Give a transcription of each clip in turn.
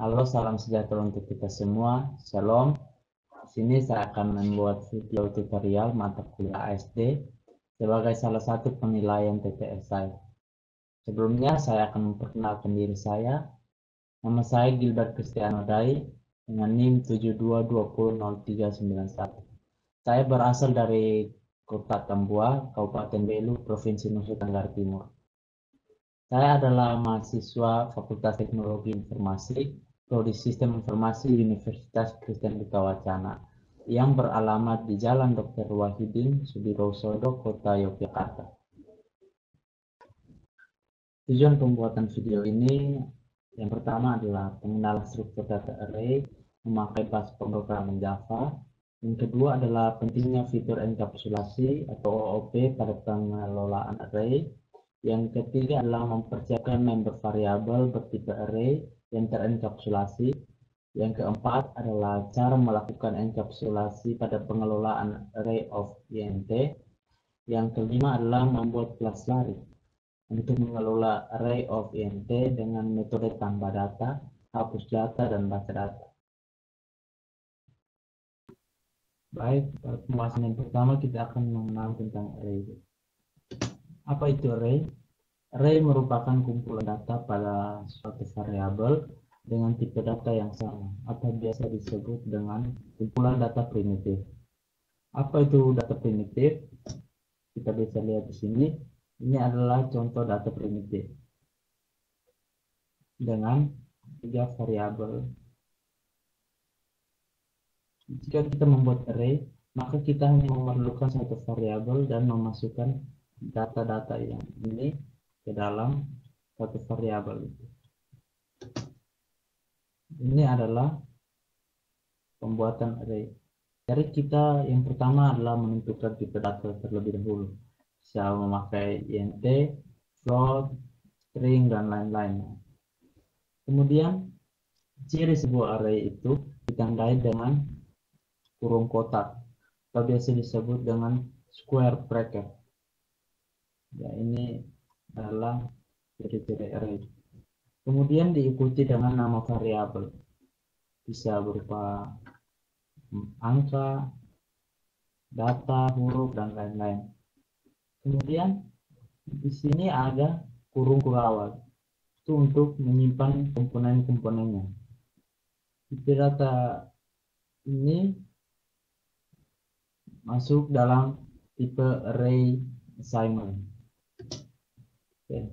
Halo, salam sejahtera untuk kita semua. Shalom. Di sini saya akan membuat video tutorial mata kuliah ASD sebagai salah satu penilaian TTS saya. Sebelumnya saya akan memperkenalkan diri saya. Nama saya Gilbert Cristiano Dai dengan NIM 72200391. Saya berasal dari Kota Tambua, Kabupaten Belu, Provinsi Nusa Tenggara Timur. Saya adalah mahasiswa Fakultas Teknologi Informasi, Prodi Sistem Informasi Universitas Kristen Wicana yang beralamat di Jalan Dr. Wahidin Sudirosodo, Kota Yogyakarta. Tujuan pembuatan video ini yang pertama adalah pengenalan struktur data array memakai bahasa pemrograman Java. Yang kedua adalah pentingnya fitur enkapsulasi atau OOP pada pengelolaan array. Yang ketiga adalah mempersiapkan member variabel bertipe array yang terenkapsulasi. Yang keempat adalah cara melakukan enkapsulasi pada pengelolaan array of int. Yang kelima adalah membuat kelas lari untuk mengelola array of int dengan metode tambah data, hapus data, dan baca data. Baik, pembahasan yang pertama kita akan mengenal tentang array. Apa itu array? Array merupakan kumpulan data pada suatu variabel dengan tipe data yang sama, atau biasa disebut dengan kumpulan data primitif. Apa itu data primitif? Kita bisa lihat di sini. Ini adalah contoh data primitif dengan 3 variabel. Jika kita membuat array, maka kita hanya memerlukan satu variabel dan memasukkan data-data yang ini ke dalam satu variabel. Ini adalah pembuatan array. Jadi kita yang pertama adalah menentukan tipe data terlebih dahulu. Bisa memakai int, float, string, dan lain-lain. Kemudian ciri sebuah array itu ditandai dengan kurung kotak atau biasa disebut dengan square bracket. Ya, ini adalah ciri-ciri array. Kemudian diikuti dengan nama variabel. Bisa berupa angka, data, huruf, dan lain-lain. Kemudian di sini ada kurung kawal. Itu untuk menyimpan komponen-komponennya. Tipe data ini masuk dalam tipe array assignment. Oke.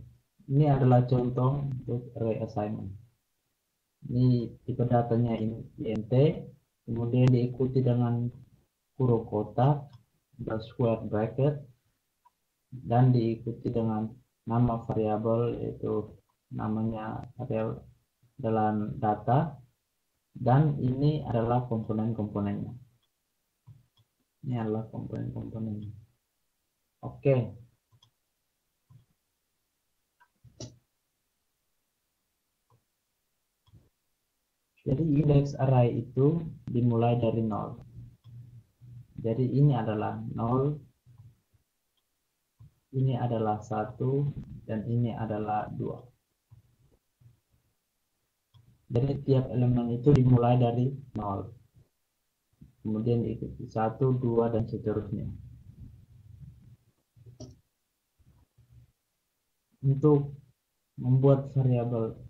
Ini adalah contoh untuk array assignment. Ini tipe datanya int, kemudian diikuti dengan kurung kotak, square bracket, dan diikuti dengan nama variabel, yaitu namanya variabel dalam data, dan ini adalah komponen-komponennya. Ini adalah komponen-komponennya. Oke. Jadi indeks array itu dimulai dari 0. Jadi ini adalah 0, ini adalah 1, dan ini adalah 2. Jadi tiap elemen itu dimulai dari 0. Kemudian diikuti 1, 2, dan seterusnya. Untuk membuat variabel,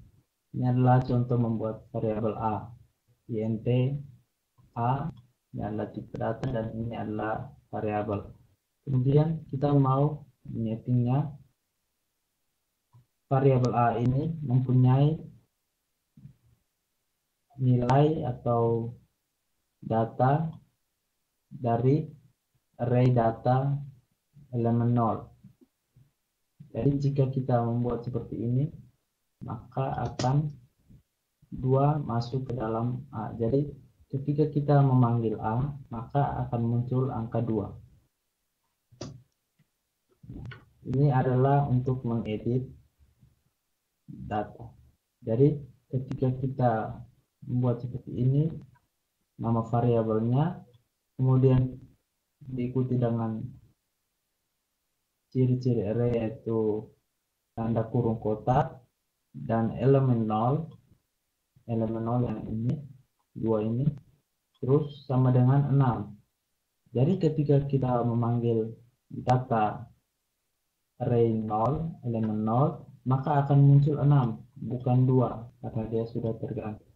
ini adalah contoh membuat variabel A. int A, ini adalah tipe data, dan ini adalah variabel. Kemudian kita mau menyettingnya. Variabel A ini mempunyai nilai atau data dari array data elemen 0. Jadi jika kita membuat seperti ini, maka akan 2 masuk ke dalam A. Jadi ketika kita memanggil A, maka akan muncul angka 2. Ini adalah untuk mengedit data. Jadi ketika kita membuat seperti ini, nama variabelnya, kemudian diikuti dengan ciri-ciri array, yaitu tanda kurung kotak dan elemen 0. elemen 0 yang ini, 2 ini, terus sama dengan 6. Jadi ketika kita memanggil data array 0, elemen 0, maka akan muncul 6, bukan 2, karena dia sudah terganti.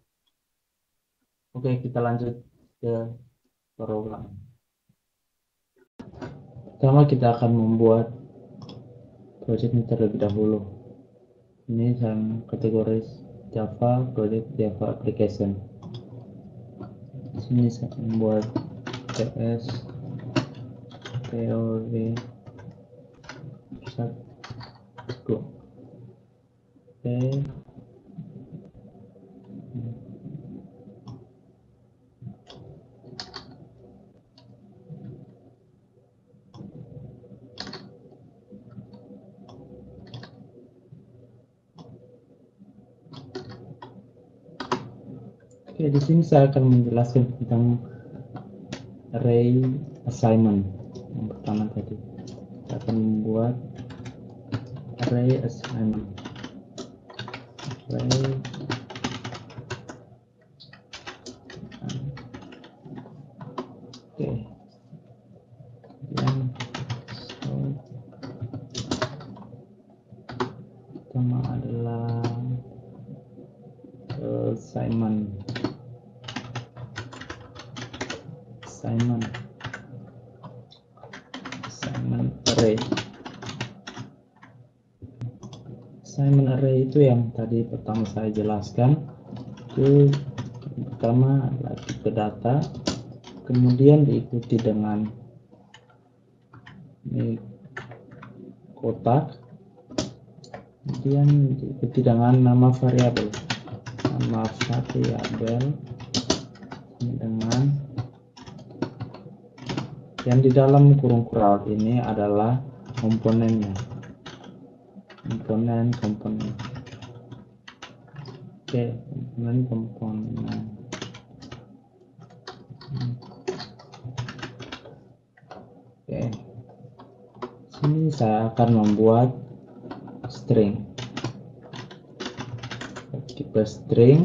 Oke, kita lanjut ke program. Pertama kita akan membuat project ini terlebih dahulu. Ini yang kategori Java, project Java application. Di sini saya membuat ps teori 1 Oke, di sini saya akan menjelaskan tentang array assignment. Yang pertama tadi, kita akan membuat array assignment. Oke, yang pertama adalah assignment array. Assignment array itu yang tadi pertama saya jelaskan. Itu pertama lagi ke data, kemudian diikuti dengan ini kotak, kemudian diikuti dengan nama variabel dengan yang di dalam kurung curl ini adalah komponennya, komponen. Oke, komponen. Oke, sini saya akan membuat string, tipe string,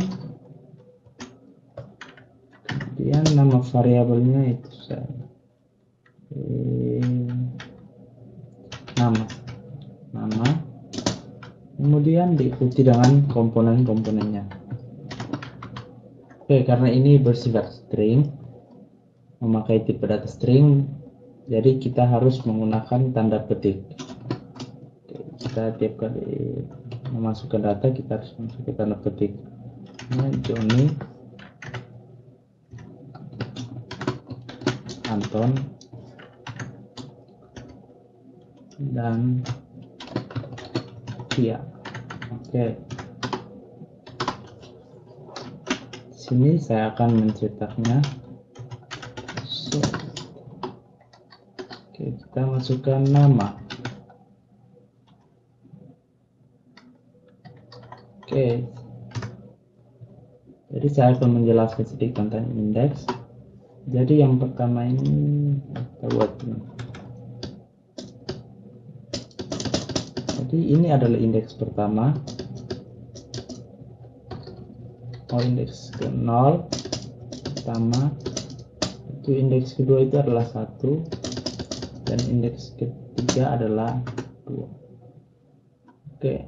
kemudian nama variabelnya itu saya nama, kemudian diikuti dengan komponen-komponennya. Oke, karena ini bersifat string, memakai tipe data string, jadi kita harus menggunakan tanda petik. Oke, kita tiap kali memasukkan data kita harus masukkan tanda petik. Nah, Johnny, Anton, dan Tia. Oke, sini saya akan mencetaknya. Oke, kita masukkan nama. Oke, jadi saya akan menjelaskan sedikit tentang indeks. Jadi yang pertama ini kita buat ini. Jadi ini adalah indeks pertama. Indeks ke 0 pertama, itu indeks kedua itu adalah 1, dan indeks ketiga adalah 2. Oke,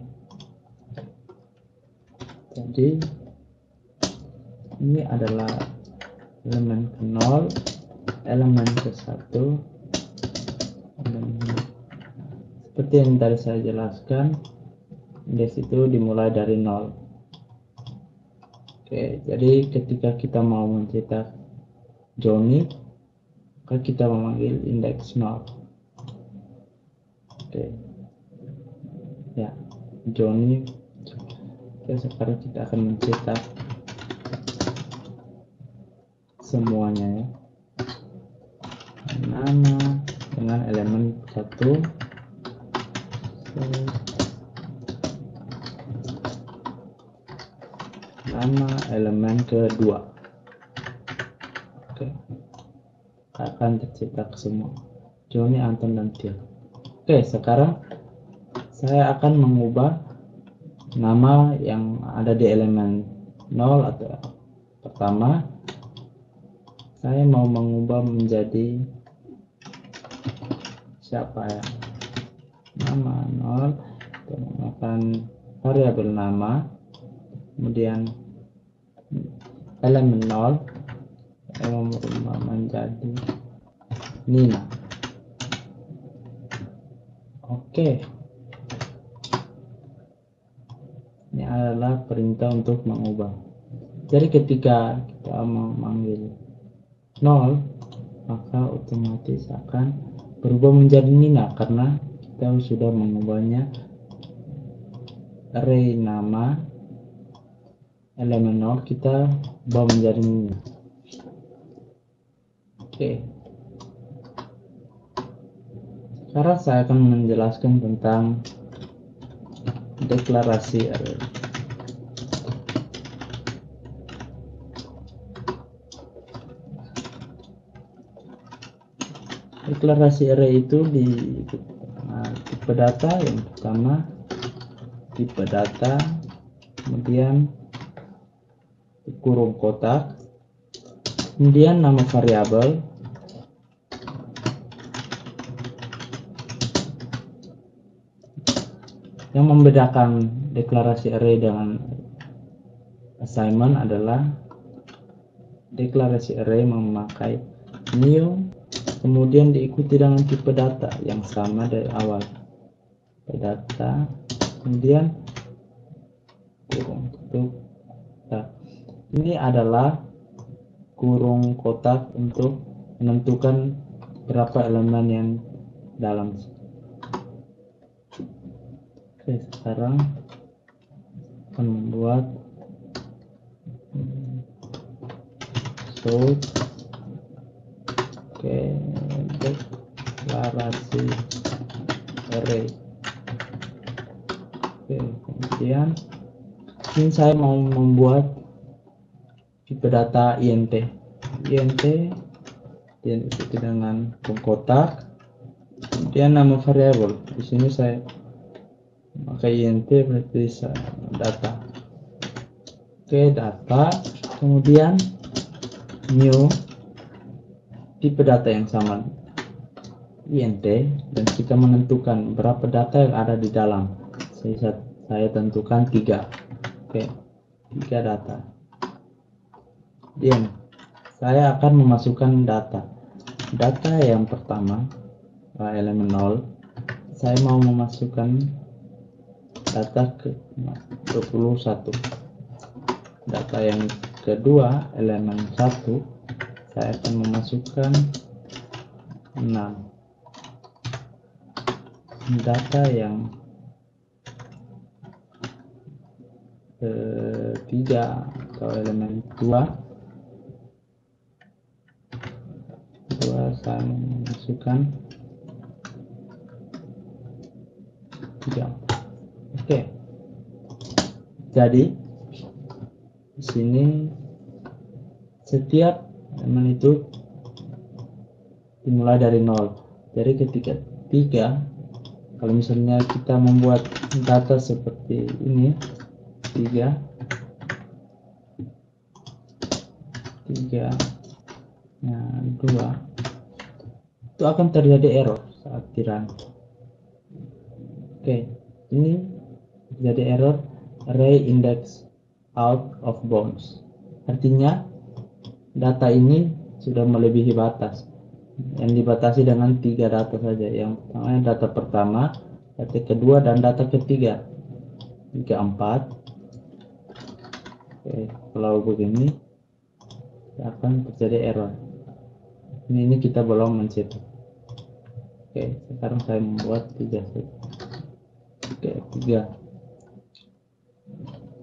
jadi ini adalah elemen ke 0, elemen ke 1, seperti yang tadi saya jelaskan, indeks itu dimulai dari 0. Oke, jadi ketika kita mau mencetak Johnny, maka kita memanggil indeks 0. Oke, ya, Johnny. Oke, sekarang kita akan mencetak semuanya ya. Nama dengan elemen 1, nama elemen kedua. Oke, akan tercetak semua Johnny, Anton, dan Tia. Oke, sekarang saya akan mengubah nama yang ada di elemen 0 atau pertama, saya mau mengubah menjadi siapa ya, nama 0, menggunakan variabel nama, kemudian elemen 0, saya mau merubah menjadi Nina. Oke, ini adalah perintah untuk mengubah. Jadi ketika kita memanggil 0, maka otomatis akan berubah menjadi Nina karena kita sudah mengubahnya array nama elemen 0 kita ubah menjadi Nina. Oke, sekarang saya akan menjelaskan tentang deklarasi array. Deklarasi array itu di tipe data yang pertama, tipe data, kemudian kurung kotak, kemudian nama variabel, yang membedakan deklarasi array dengan assignment adalah deklarasi array memakai new, kemudian diikuti dengan tipe data yang sama dari awal. Tipe data, kemudian kurung tutup. Nah, ini adalah kurung kotak untuk menentukan berapa elemen yang dalam. Oke, sekarang akan membuat show deklarasi array. Oke, kemudian ini saya mau membuat tipe data int dan ikuti dengan kotak, kemudian nama variabel. Di sini saya pakai int berarti data. Oke, data, kemudian new, tipe data yang sama int, dan kita menentukan berapa data yang ada di dalam. Saya tentukan 3. Oke, 3 data. Dan saya akan memasukkan data yang pertama, elemen 0. Saya mau memasukkan data ke 21. Data yang kedua, elemen 1, saya akan memasukkan 6. Data yang ketiga atau elemen 2, saya memasukkan 3. Oke, jadi di sini setiap elemen itu dimulai dari 0. Jadi ketika 3, kalau misalnya kita membuat data seperti ini, 3 nah 2, itu akan terjadi error saat dirun. Oke, ini terjadi error array index out of bounds. Artinya data ini sudah melebihi batas yang dibatasi dengan 3 data saja. Yang pertama data pertama, data kedua, dan data ketiga. 3, 4. Oke, kalau begini akan terjadi error. Ini kita belum mencetak. Oke, sekarang saya membuat 3. Oke, 3.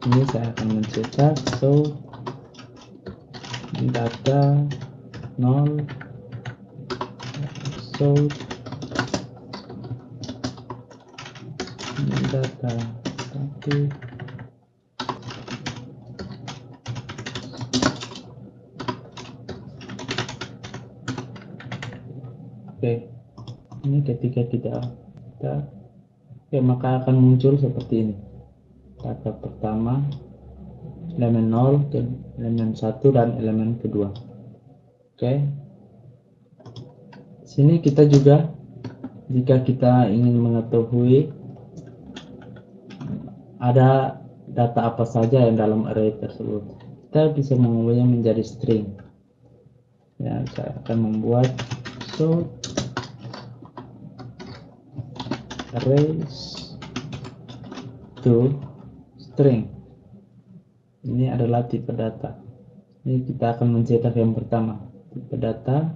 Ini saya akan mencetak so data 0 so data 1 Oke, ini ketika kita oke, maka akan muncul seperti ini. Data pertama elemen 0 ke elemen 1 dan elemen kedua. Oke. Sini kita juga, jika kita ingin mengetahui ada data apa saja yang dalam array tersebut, kita bisa mengubahnya menjadi string. Ya, saya akan membuat so arrays to string. Ini adalah tipe data. Ini kita akan mencetak yang pertama, tipe data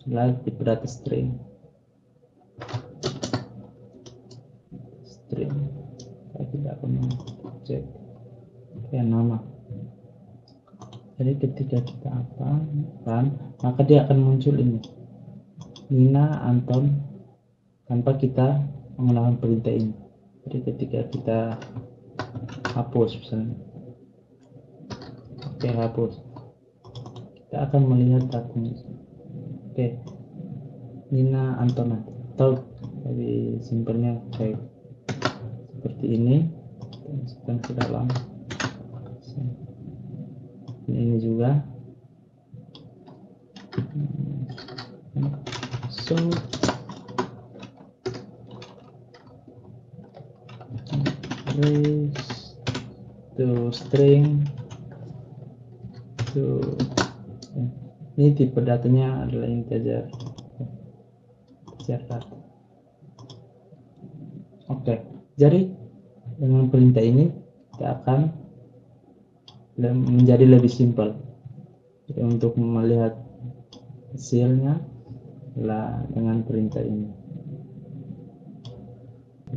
adalah tipe data string. Saya tidak akan cek yang nama. Jadi ketika kita kan, maka dia akan muncul ini Nina Anton tanpa kita menggunakan perintah ini. Jadi ketika kita hapus misalnya, oke, hapus, kita akan melihat datanya. Oke, Nina Anton, atau lebih simpelnya kayak seperti ini, masukkan ke dalam ini juga. So arrays to string to, ini tipe datanya adalah integer data. Oke, jadi dengan perintah ini kita akan menjadi lebih simpel. Jadi untuk melihat hasilnya adalah dengan perintah ini.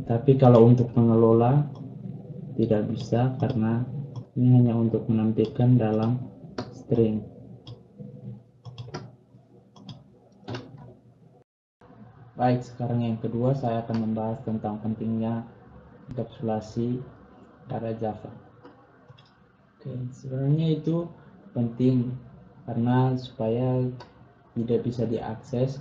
Tapi kalau untuk mengelola tidak bisa, karena ini hanya untuk menampilkan dalam string. Baik, sekarang yang kedua saya akan membahas tentang pentingnya enkapsulasi pada Java. Oke, sebenarnya itu penting karena supaya tidak bisa diakses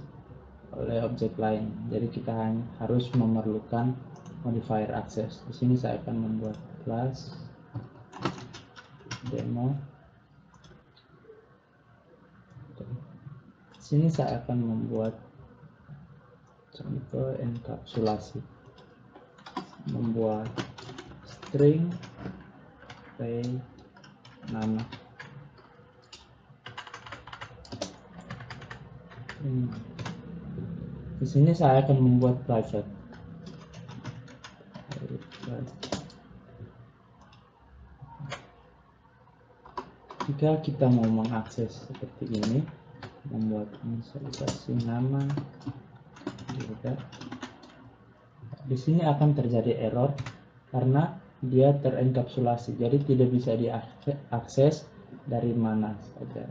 oleh objek lain. Jadi kita hanya harus memerlukan modifier access. Di sini saya akan membuat kelas demo. Di sini saya akan membuat contoh enkapsulasi, membuat string array nama. Di sini saya akan membuat private. Jika kita mau mengakses seperti ini, membuat inisialisasi nama, di sini akan terjadi error karena dia terenkapsulasi, jadi tidak bisa diakses dari mana saja.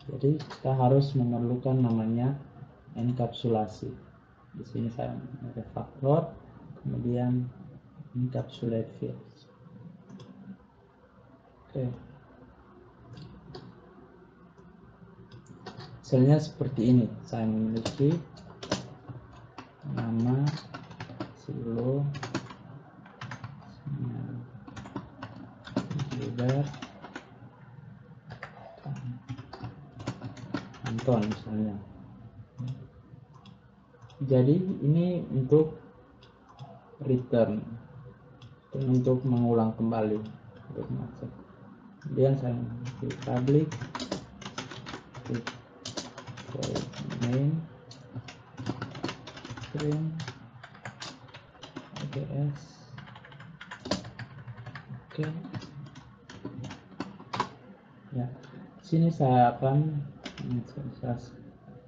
Jadi kita harus memerlukan namanya enkapsulasi. Di sini saya refactor, kemudian encapsulate fields. Oke. Misalnya seperti ini, saya memiliki nama silo Gilbert Anton misalnya. Jadi ini untuk return, untuk mengulang kembali. Kemudian saya memiliki public name string ADS. Oke. Ya, sini saya akan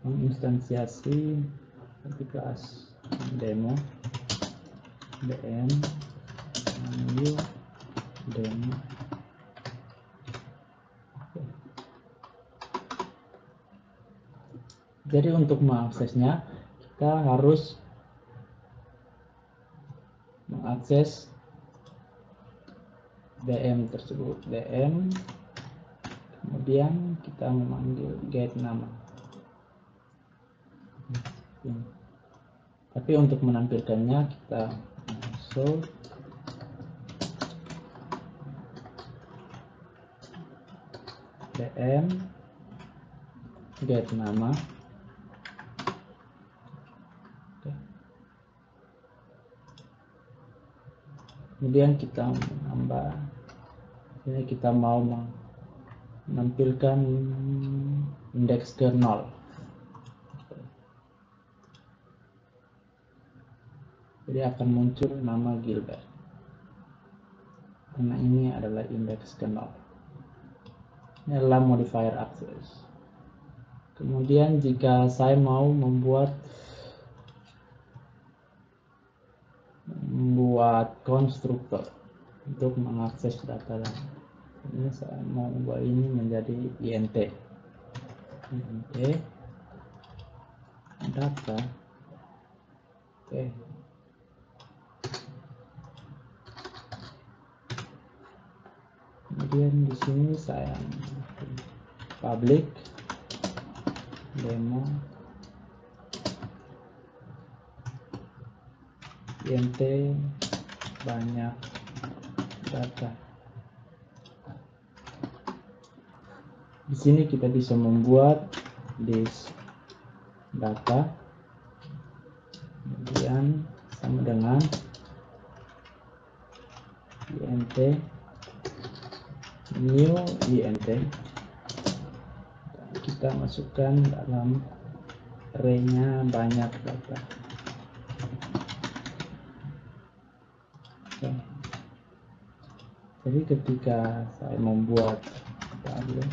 menginstansiasi kelas demo dm new demo. Jadi untuk mengaksesnya kita harus mengakses dm tersebut, dm, kemudian kita memanggil get nama. Tapi untuk menampilkannya kita show dm get nama. Kemudian kita menambah, ini kita mau menampilkan indeks ke 0. Jadi akan muncul nama Gilbert karena ini adalah indeks ke 0. Ini adalah modifier access. Kemudian jika saya mau membuat konstruktor untuk mengakses data, ini saya mau ubah ini menjadi int data. Oke. Kemudian di sini saya public demo int banyak data. Di sini kita bisa membuat list data, kemudian sama dengan int new int, kita masukkan dalam array-nya banyak data. Oke. Jadi ketika saya membuat tabel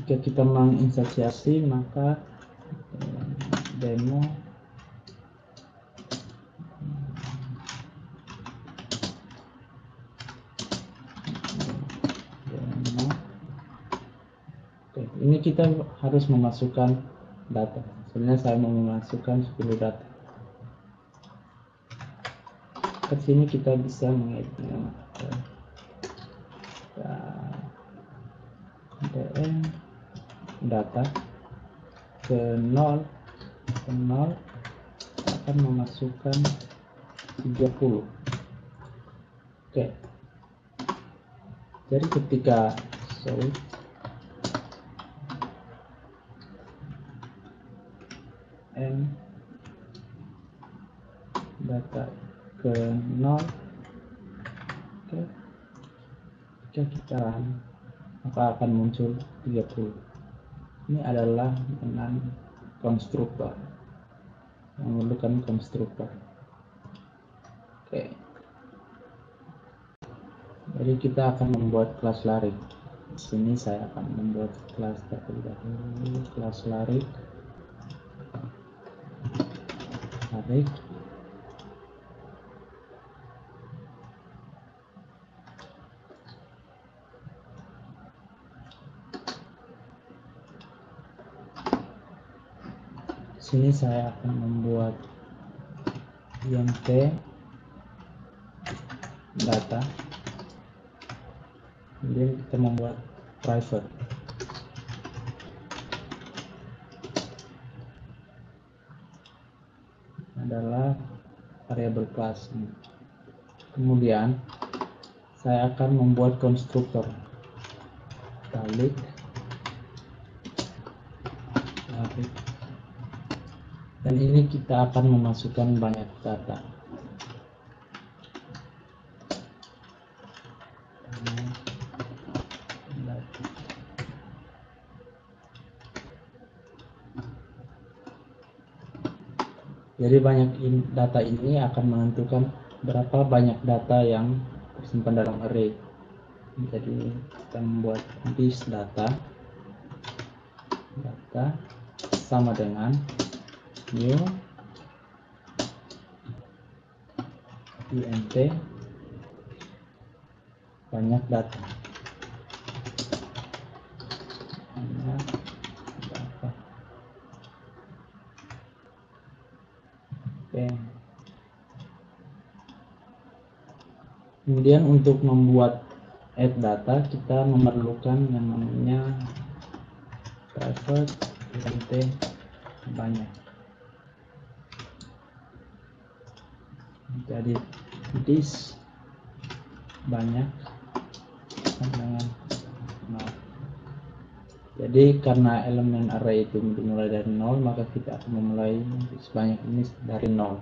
jika kita menginstansiasi, maka demo ini kita harus memasukkan data. Sebenarnya saya mau memasukkan 10 data. Ke sini kita bisa mengeditnya. dm data ke 0 akan memasukkan 30. Oke. Jadi ketika m data ke 0, oke, jika kita maka akan muncul 30. Ini adalah dengan konstruktor yang memerlukan konstruktor. Oke. Jadi kita akan membuat kelas lari. Di sini saya akan membuat kelas terlebih dahulu, kelas lari. Sini saya akan membuat int data, kemudian kita membuat private adalah variabel kelas. Kemudian saya akan membuat konstruktor balik dan ini kita akan memasukkan banyak data. Jadi banyak data ini akan menentukan berapa banyak data yang tersimpan dalam array. Jadi kita membuat this data sama dengan new int banyak data. Oke. Kemudian untuk membuat add data kita memerlukan yang namanya private int banyak. Jadi this banyak dengan 0. Jadi karena elemen array itu dimulai dari 0, maka kita akan memulai sebanyak ini dari 0.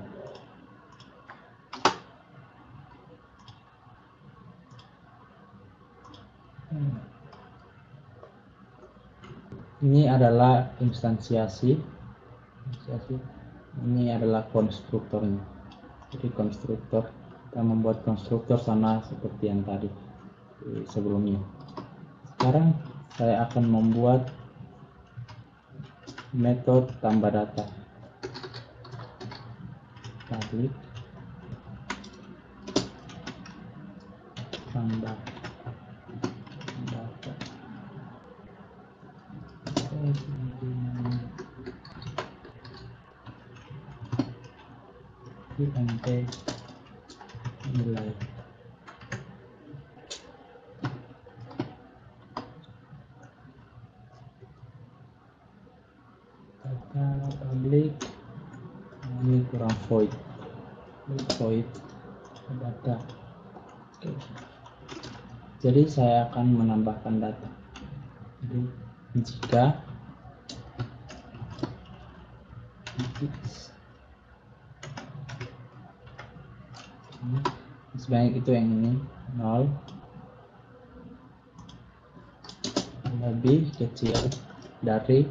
Ini adalah instansiasi. Ini adalah konstruktornya. Jadi konstruktor, kita membuat konstruktor sama seperti yang tadi sebelumnya. Sekarang saya akan membuat metode tambah data. Public tambah data. int nilai. Data public ini kurang void data. Oke. Jadi saya akan menambahkan data. Jadi jika sebanyak itu yang ini 0 lebih kecil dari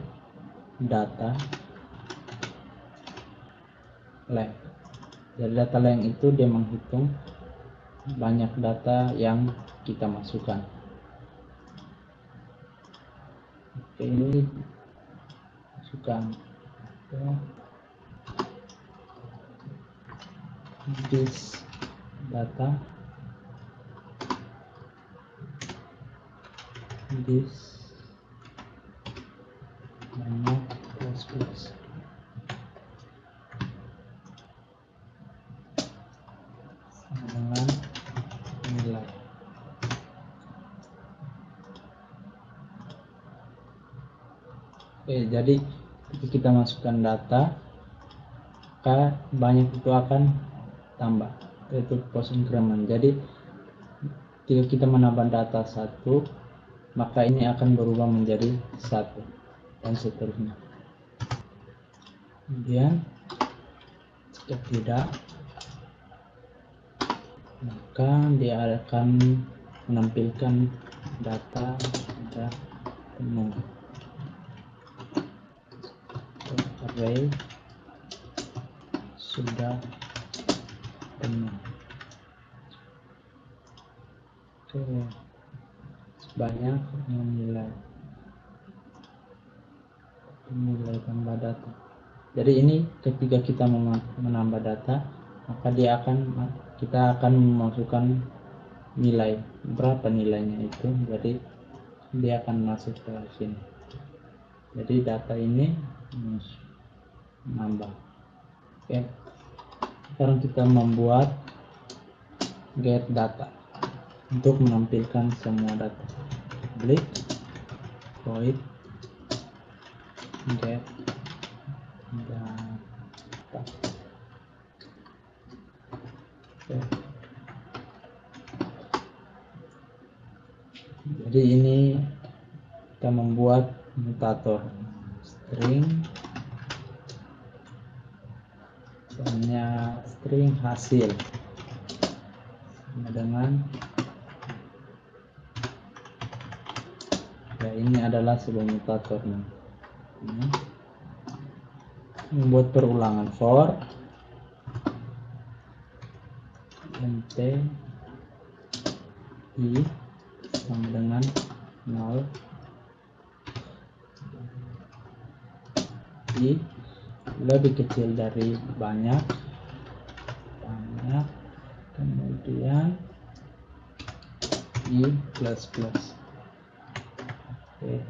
data length. Jadi data length itu dia menghitung banyak data yang kita masukkan. Oke, ini masukkan this data, this banyak plus dengan nilai. Oke, jadi ketika kita masukkan data, maka banyak itu akan tambah, yaitu post increment. Jadi jika kita menambah data 1, maka ini akan berubah menjadi 1 dan seterusnya. Kemudian jika tidak, maka dia akan menampilkan data sudah penuh. Array sudah penuh. Oke, banyak nilai tambah data. Jadi ini ketika kita menambah data, maka kita akan memasukkan nilai, berapa nilainya itu. Jadi dia akan masuk ke sini. Jadi data ini nambah. Oke, sekarang kita membuat get data untuk menampilkan semua data. Public void get data. Oke. Jadi ini kita membuat mutator string, misalnya string hasil sama dengan ya, ini adalah sebuah mutator. Ini membuat perulangan for int i sama dengan 0, i lebih kecil dari banyak, kemudian i plus plus. Oke.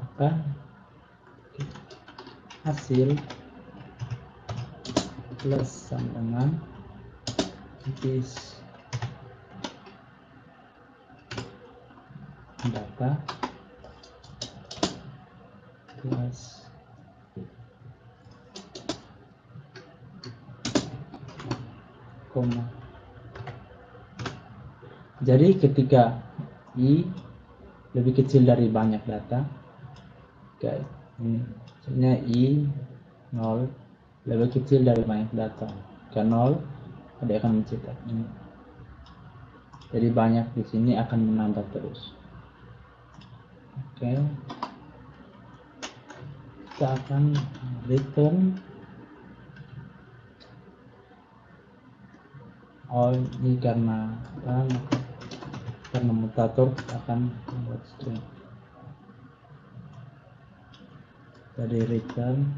Maka hasil plus sama dengan this data plus koma. Jadi ketika i lebih kecil dari banyak data, kayak ini misalnya i 0 lebih kecil dari banyak data, ke 0 dia akan mencetak ini. Jadi banyak di sini akan menambah terus. Oke, kita akan return ini karena mutator akan membuat string. Jadi return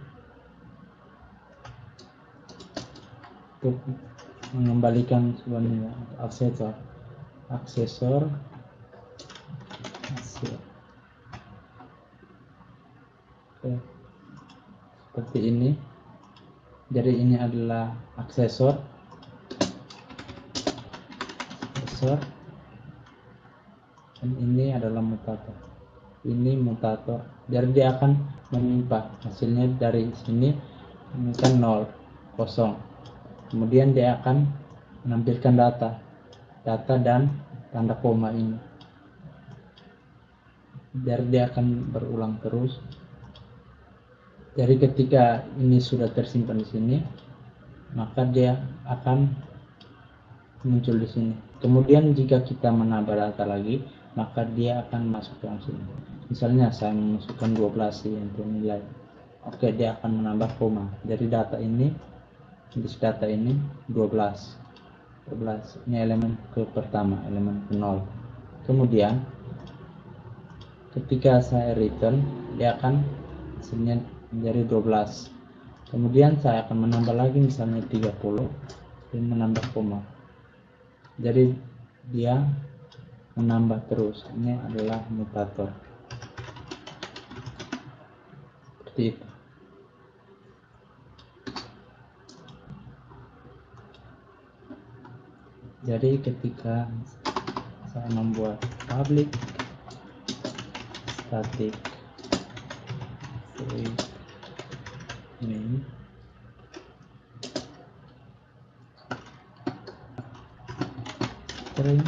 untuk mengembalikan sebenarnya aksesor hasil seperti ini. Jadi ini adalah aksesor dan ini adalah mutator. Ini mutator, jadi dia akan menimpa hasilnya dari sini kan 0 kosong, kemudian dia akan menampilkan data dan tanda koma ini. Jadi dia akan berulang terus. Jadi ketika ini sudah tersimpan di sini, maka dia akan muncul di sini. Kemudian jika kita menambah data lagi, maka dia akan masuk ke sini. Misalnya saya memasukkan 12 untuk nilai. Oke, dia akan menambah koma. Jadi data ini 12. Ini elemen ke pertama, elemen ke 0. Kemudian ketika saya return, dia akan hasilnya menjadi 12. Kemudian saya akan menambah lagi misalnya 30 dan menambah koma. Jadi dia menambah terus. Ini adalah mutator. Seperti itu. Jadi ketika saya membuat public static void main, string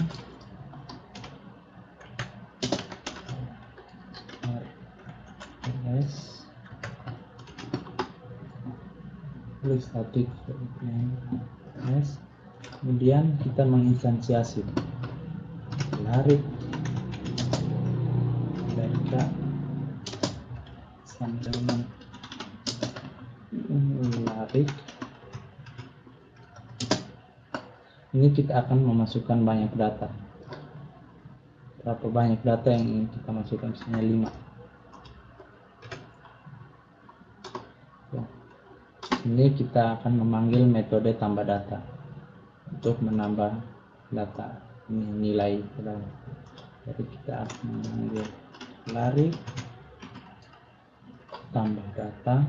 rs static void main rs, kemudian kita menginstansiasi lari data sampai lari. Ini kita akan memasukkan banyak data. Berapa banyak data yang ingin kita masukkan? Misalnya 5. Ya. Ini kita akan memanggil metode tambah data untuk menambah data ini nilai. Jadi kita akan memanggil lari tambah data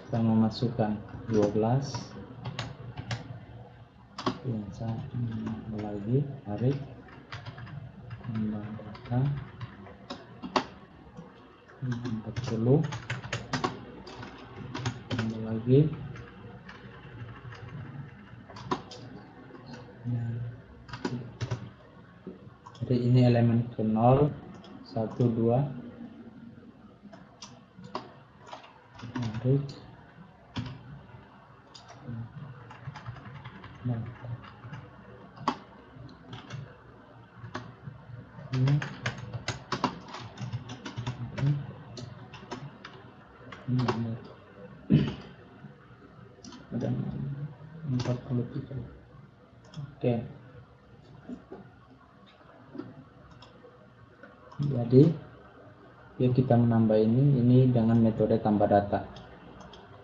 kita memasukkan 12 yang saya lagi lari tambah data 40 tambah lagi jadi ini elemen ke 0 1 2 tarik ini ada 43. Oke, jadi ya kita menambah ini dengan metode tambah data.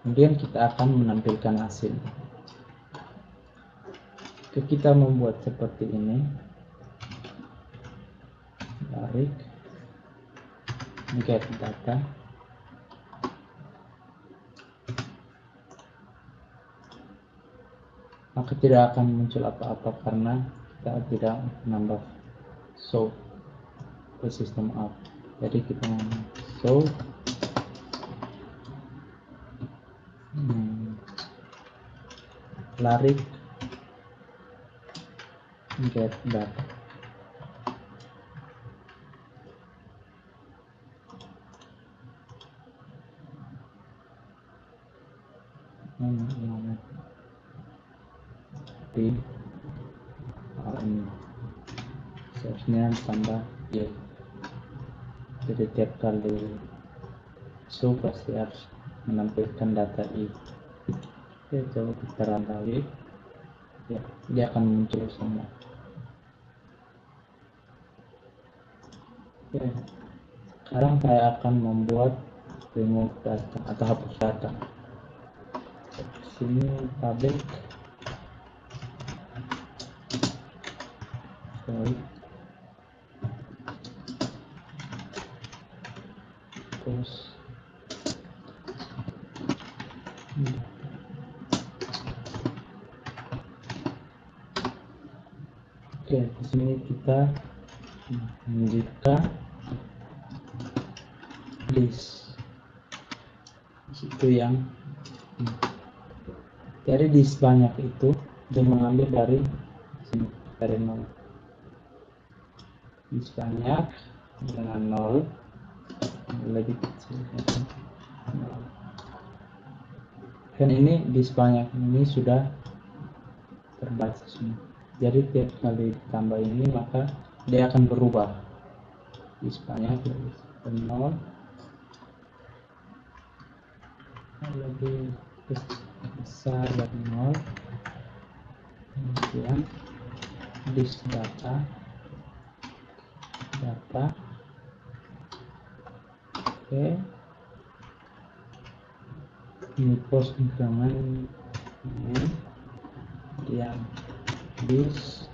Kemudian kita akan menampilkan hasil. Kita membuat seperti ini, tarik get data, maka tidak akan muncul apa-apa karena kita tidak menambah show ke sistem out. Jadi kita show lari get data. Di source-nya tambah ya. Jadi tiap kali show pasti harus menampilkan data i. Oke, coba kita run lagi. Ya, dia akan muncul semua. Oke, sekarang saya akan membuat remove data atau hapus data. Sini public void terus oke, di sini kita membuka list itu yang dari list banyak itu dia mengambil dari sini, dari 0. List banyak dengan 0 lebih kecil kan ini list banyak ini sudah terbaca semua. Jadi tiap kali tambah ini maka dia akan berubah list banyak dari 0 lebih besar dari 0, kemudian list data oke, ini post increment ini yang list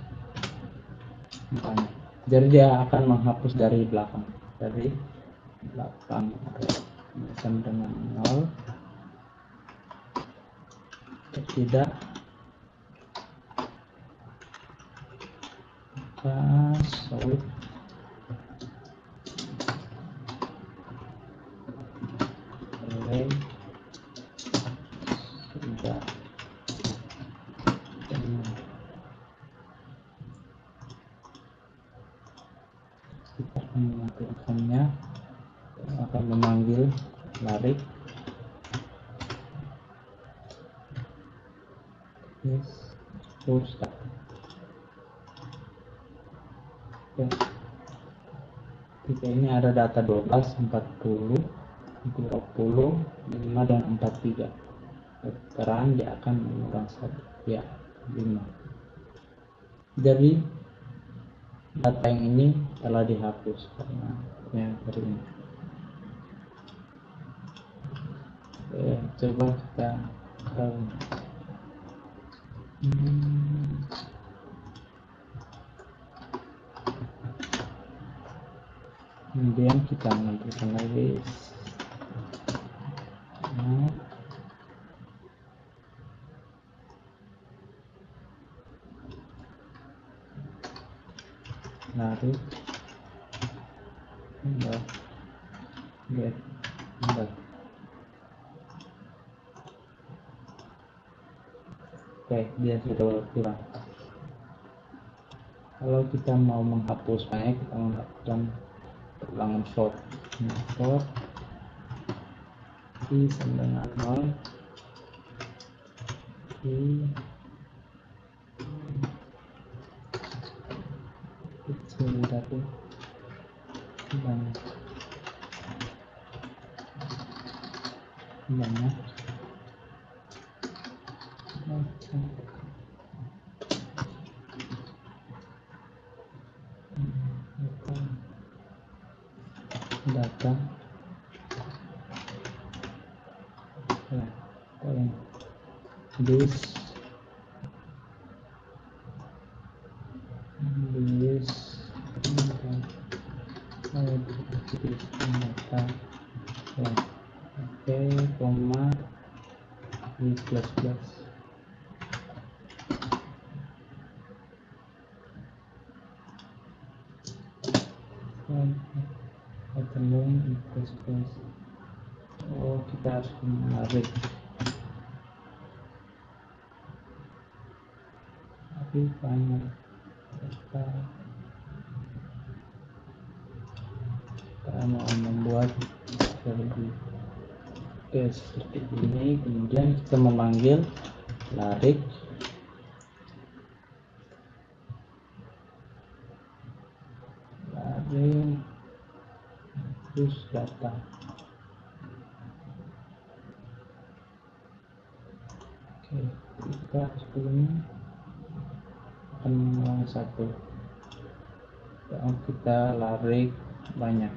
banyak. Jadi dia akan menghapus dari belakang, dari belakang sama dengan 0 tidak solid array sudah kita akan melakukannya, akan memanggil lari yes push data. Oke, ketika ini ada data 12, 40, 20, 5 dan 43. Sekarang dia akan mengurang satu ya 5. Jadi data yang ini telah dihapus karena yang tadi ini. Oke, coba kita kemudian kita menampilkan lagi lari get data. Oke, dia sudah berkurang. Kalau kita mau menghapus banyak, kita melakukan ulangan for i sama dengan 0 i kecil dari banyak data this data oke, koma ini plus Pattern equals plus. Oh, kita harus menarik, tapi banyak kita mau membuat lebih. Oke, seperti ini. Kemudian kita memanggil larik terus data. Oke, kita sebelumnya akan mengulang satu dan kita larik banyak.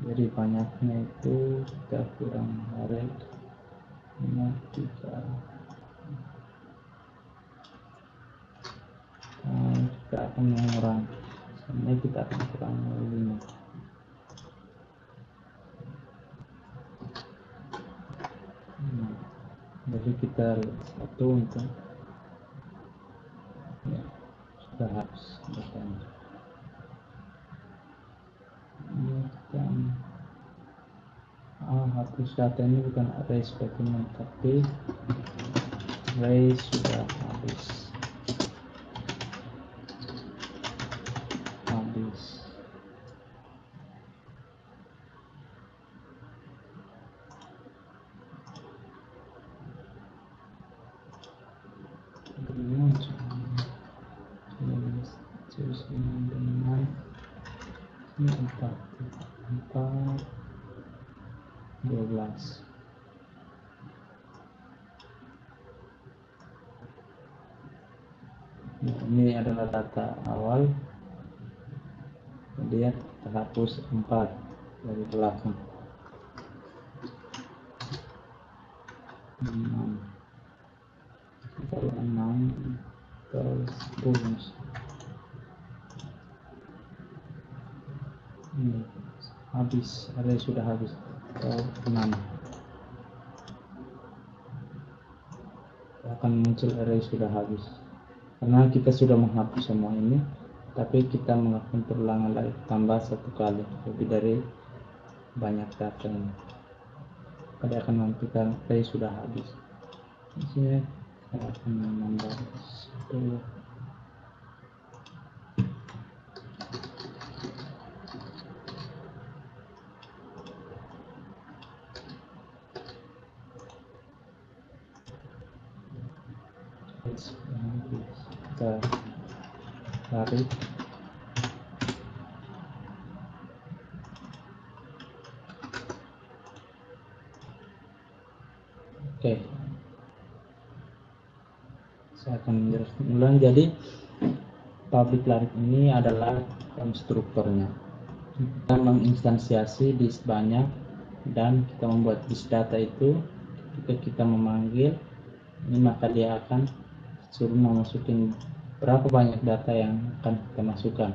Jadi banyaknya itu kita kurang larik 3. Kita akan mengurangi, sebenarnya kita akan kurang 5. Jadi kita satu untuk ya, sudah habis datanya. Hapus data ini bukan array statement, tapi array sudah habis. Dengan ini 12. Nah, ini adalah data awal, kemudian terhapus 4 dari belakang. 6 terus 10. Ini habis, array sudah habis. 6 akan muncul array sudah habis karena kita sudah menghapus semua ini, tapi kita melakukan perulangan lagi tambah 1 kali lebih dari banyak data ini. Dia akan menentukan array sudah habis. Di sini saya akan menambah 10. Kita tarik oke, saya akan menjelaskan ulang. Jadi public larik ini adalah konstruktornya. Kita menginstansiasi disk banyak dan kita membuat disk data itu. Ketika kita memanggil ini, maka dia akan suruh memasukin berapa banyak data yang akan kita masukkan.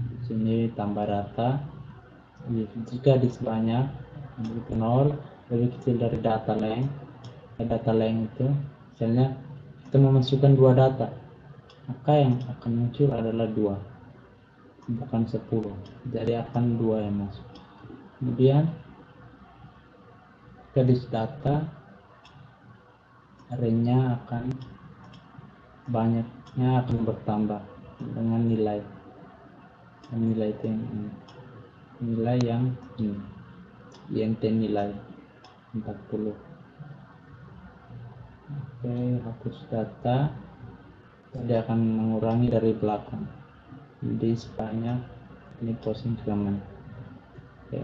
Di sini tambah data. Jika disk banyak, 0 lebih kecil dari data length itu, misalnya kita memasukkan 2 data, maka yang akan muncul adalah 2, bukan 10. Jadi akan 2 yang masuk. Kemudian ke disk data, array-nya akan banyaknya akan bertambah dengan nilai itu nilai yang ini, int nilai 40. Oke, hapus data. Dia akan mengurangi dari belakang. Jadi sebanyak ini post increment. Oke.